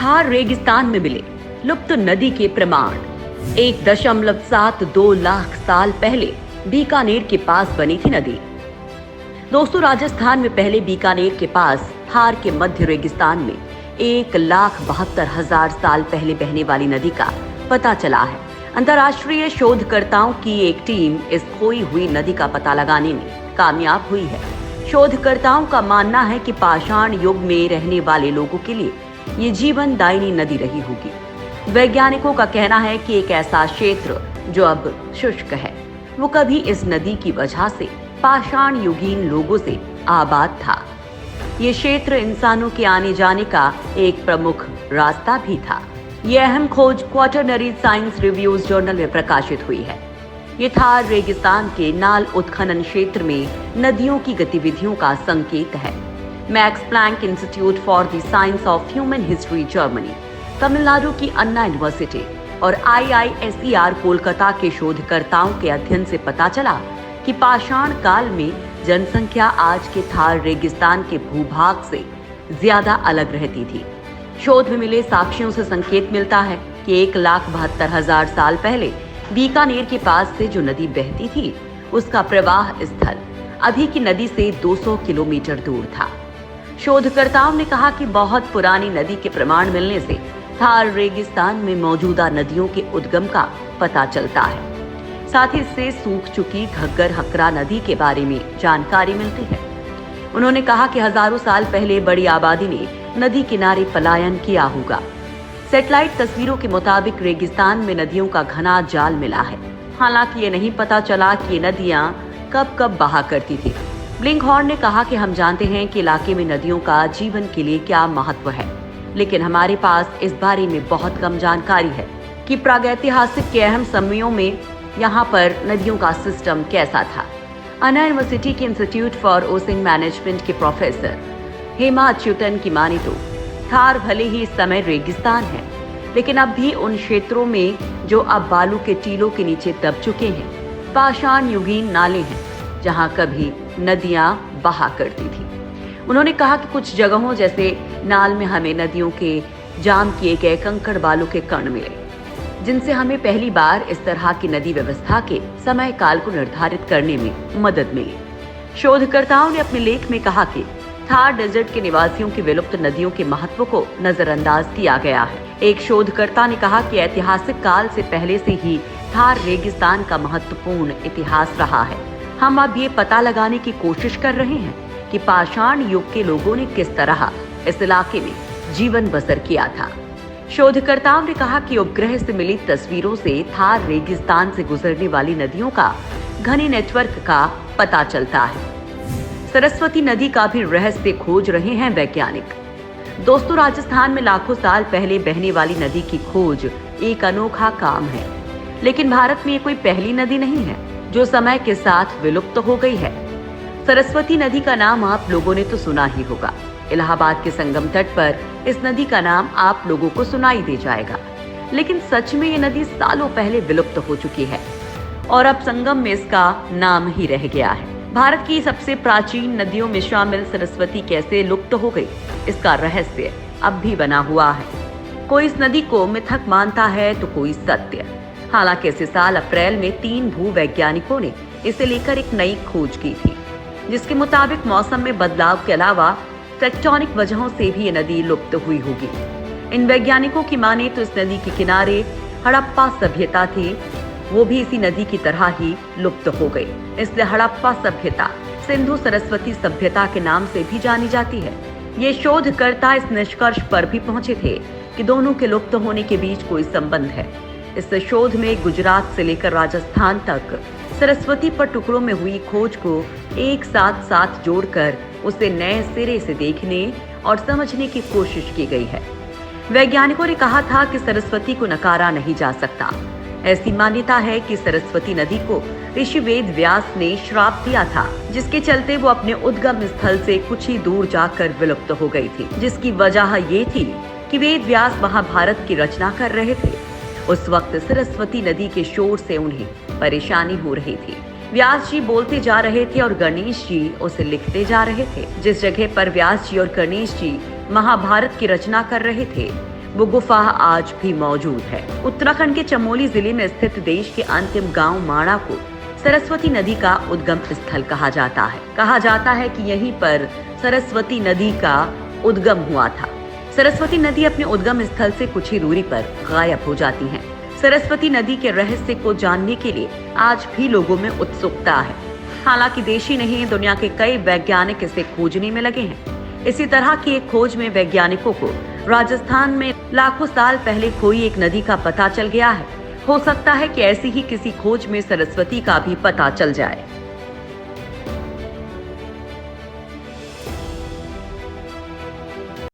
थार रेगिस्तान में मिले लुप्त नदी के प्रमाण। 1.72 लाख साल पहले बीकानेर के पास बनी थी नदी। दोस्तों, राजस्थान में पहले बीकानेर के पास थार के मध्य रेगिस्तान में 1,72,000 साल पहले बहने वाली नदी का पता चला है। अंतर्राष्ट्रीय शोधकर्ताओं की एक टीम इस खोई हुई नदी का पता लगाने में कामयाब हुई है। शोधकर्ताओं का मानना है कि पाषाण युग में रहने वाले लोगों के लिए ये जीवन दायिनी नदी रही होगी। वैज्ञानिकों का कहना है कि एक ऐसा क्षेत्र जो अब शुष्क है, वो कभी इस नदी की वजह से पाषाण युगीन लोगों से आबाद था। ये क्षेत्र इंसानों के आने जाने का एक प्रमुख रास्ता भी था। ये अहम खोज क्वाटरनरी साइंस रिव्यूज जर्नल में प्रकाशित हुई है। ये थार रेगिस्तान के नाल उत्खनन क्षेत्र में नदियों की गतिविधियों का संकेत है। Max Planck Institute for the Science of Human History Germany, Tamil Nadu की अन्ना यूनिवर्सिटी और IISER कोलकाता के शोधकर्ताओं के अध्ययन से पता चला कि पाषाण काल में जनसंख्या आज के थार रेगिस्तान के भूभाग से ज्यादा अलग रहती थी। शोध में मिले साक्ष्यों से संकेत मिलता है कि 1,72,000 साल पहले बीकानेर के पास से जो नदी बहती थी, उसका प्रवाह स्थल अभी की नदी से 200 किलोमीटर दूर था। शोधकर्ताओं ने कहा कि बहुत पुरानी नदी के प्रमाण मिलने से थार रेगिस्तान में मौजूदा नदियों के उद्गम का पता चलता है। साथ ही इससे सूख चुकी घग्गर हकरा नदी के बारे में जानकारी मिलती है। उन्होंने कहा कि हजारों साल पहले बड़ी आबादी ने नदी किनारे पलायन किया होगा। सैटेलाइट तस्वीरों के मुताबिक रेगिस्तान में नदियों का घना जाल मिला है। हालांकि ये नहीं पता चला कि ये नदियां कब कब बहा करती थी। ब्लिंकहॉर्न ने कहा कि हम जानते हैं कि इलाके में नदियों का जीवन के लिए क्या महत्व है, लेकिन हमारे पास इस बारे में बहुत कम जानकारी है कि प्रागैतिहासिक के अहम समयों में यहाँ पर नदियों का सिस्टम कैसा था। अन्ना यूनिवर्सिटी के इंस्टीट्यूट फॉर ओशन मैनेजमेंट के प्रोफेसर हेमा अच्युतन की माने तो थार भले ही इस समय रेगिस्तान है, लेकिन अब भी उन क्षेत्रों में जो अब बालू के टीलों के नीचे दब चुके हैं, पाषाण युगीन नाले हैं जहां कभी नदियां बहा करती थी। उन्होंने कहा कि कुछ जगहों जैसे नाल में हमें नदियों के जाम किए गए कंकड़ बालू के कण मिले, जिनसे हमें पहली बार इस तरह की नदी व्यवस्था के समय काल को निर्धारित करने में मदद मिली। शोधकर्ताओं ने अपने लेख में कहा कि थार डेजर्ट के निवासियों की विलुप्त नदियों के महत्व को नजरअंदाज किया गया है। एक शोधकर्ता ने कहा कि ऐतिहासिक काल से पहले से ही थार रेगिस्तान का महत्वपूर्ण इतिहास रहा है। हम अब ये पता लगाने की कोशिश कर रहे हैं कि पाषाण युग के लोगों ने किस तरह इस इलाके में जीवन बसर किया था। शोधकर्ताओं ने कहा कि उपग्रह से मिली तस्वीरों से थार रेगिस्तान से गुजरने वाली नदियों का घने नेटवर्क का पता चलता है। सरस्वती नदी का भी रहस्य खोज रहे हैं वैज्ञानिक। दोस्तों, राजस्थान में लाखों साल पहले बहने वाली नदी की खोज एक अनोखा काम है, लेकिन भारत में ये कोई पहली नदी नहीं है जो समय के साथ विलुप्त हो गई है। सरस्वती नदी का नाम आप लोगों ने तो सुना ही होगा। इलाहाबाद के संगम तट पर इस नदी का नाम आप लोगों को सुनाई दे जाएगा, लेकिन सच में ये नदी सालों पहले विलुप्त हो चुकी है और अब संगम में इसका नाम ही रह गया है। भारत की सबसे प्राचीन नदियों में शामिल सरस्वती कैसे लुप्त हो गई, इसका रहस्य अब भी बना हुआ है। कोई इस नदी को मिथक मानता है तो कोई सत्य। हालांकि इसी साल अप्रैल में 3 भूवैज्ञानिकों ने इसे लेकर एक नई खोज की थी, जिसके मुताबिक मौसम में बदलाव के अलावा टेक्टोनिक वजहों से भी ये नदी लुप्त हुई होगी। इन वैज्ञानिकों की माने तो इस नदी के किनारे हड़प्पा सभ्यता थी, वो भी इसी नदी की तरह ही लुप्त हो गई। इसलिए हड़प्पा सभ्यता सिंधु सरस्वती सभ्यता के नाम से भी जानी जाती है। ये शोधकर्ता इस निष्कर्ष पर भी पहुंचे थे कि दोनों के लुप्त होने के बीच कोई संबंध है। इस शोध में गुजरात से लेकर राजस्थान तक सरस्वती पर टुकड़ों में हुई खोज को एक साथ जोड़कर उसे नए सिरे से देखने और समझने की कोशिश की गई है। वैज्ञानिकों ने कहा था कि सरस्वती को नकारा नहीं जा सकता। ऐसी मान्यता है कि सरस्वती नदी को ऋषि वेद व्यास ने श्राप दिया था, जिसके चलते वो अपने उद्गम स्थल से कुछ ही दूर जाकर विलुप्त हो गई थी। जिसकी वजह ये थी कि वेद व्यास महाभारत की रचना कर रहे थे। उस वक्त सरस्वती नदी के शोर से उन्हें परेशानी हो रही थी। व्यास जी बोलते जा रहे थे और गणेश जी उसे लिखते जा रहे थे। जिस जगह पर व्यास जी और गणेश जी महाभारत की रचना कर रहे थे, वो गुफा आज भी मौजूद है। उत्तराखंड के चमोली जिले में स्थित देश के अंतिम गांव माणा को सरस्वती नदी का उद्गम स्थल कहा जाता है। कहा जाता है कि यहीं पर सरस्वती नदी का उद्गम हुआ था। सरस्वती नदी अपने उद्गम स्थल से कुछ ही दूरी पर गायब हो जाती है। सरस्वती नदी के रहस्य को जानने के लिए आज भी लोगों में उत्सुकता है। हालांकि देश ही नहीं, दुनिया के कई वैज्ञानिक इसे खोजने में लगे हैं। इसी तरह की एक खोज में वैज्ञानिकों को राजस्थान में लाखों साल पहले खोई एक नदी का पता चल गया है। हो सकता है कि ऐसी ही किसी खोज में सरस्वती का भी पता चल जाए।